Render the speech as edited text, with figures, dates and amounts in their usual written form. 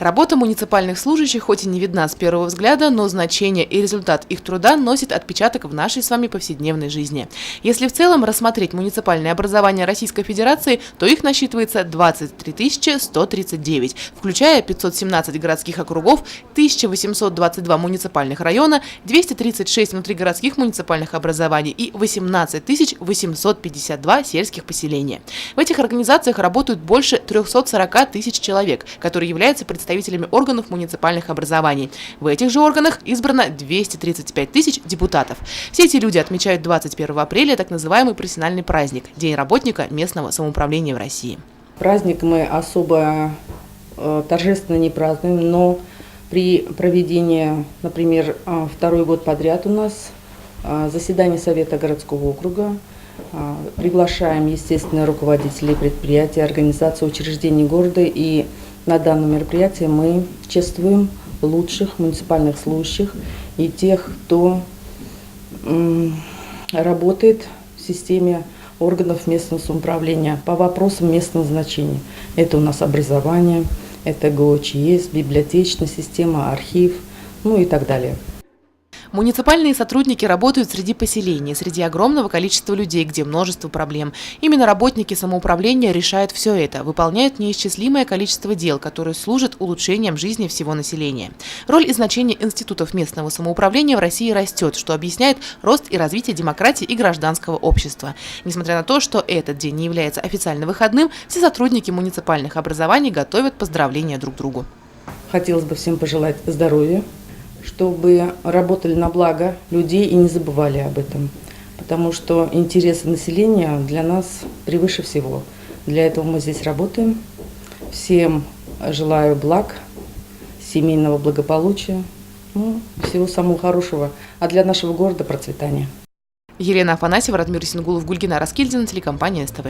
Работа муниципальных служащих хоть и не видна с первого взгляда, но значение и результат их труда носит отпечаток в нашей с вами повседневной жизни. Если в целом рассмотреть муниципальное образование Российской Федерации, то их насчитывается 23 139, включая 517 городских округов, 1822 муниципальных района, 236 внутригородских муниципальных образований и 18 852 сельских поселения. В этих организациях работают больше 340 тысяч человек, которые являются представителями органов муниципальных образований. В этих же органах избрано 235 тысяч депутатов. Все эти люди отмечают 21 апреля так называемый профессиональный праздник – День работника местного самоуправления в России. Праздник мы особо торжественно не празднуем, но при проведении, например, второй год подряд у нас заседание Совета городского округа, приглашаем, естественно, руководителей предприятий, организаций, учреждений города, и на данном мероприятии мы чествуем лучших муниципальных служащих и тех, кто работает в системе органов местного самоуправления по вопросам местного значения. Это у нас образование, это ГОЧС, библиотечная система, архив, ну и так далее. Муниципальные сотрудники работают среди поселений, среди огромного количества людей, где множество проблем. Именно работники самоуправления решают все это, выполняют неисчислимое количество дел, которые служат улучшением жизни всего населения. Роль и значение институтов местного самоуправления в России растет, что объясняет рост и развитие демократии и гражданского общества. Несмотря на то, что этот день не является официально выходным, все сотрудники муниципальных образований готовят поздравления друг другу. Хотелось бы всем пожелать здоровья, чтобы работали на благо людей и не забывали об этом. Потому что интересы населения для нас превыше всего. Для этого мы здесь работаем. Всем желаю благ, семейного благополучия, всего самого хорошего. А для нашего города процветания. Елена Афанасьева, Радмир Сингулов, Гульгина Раскильдина, телекомпания СТВ.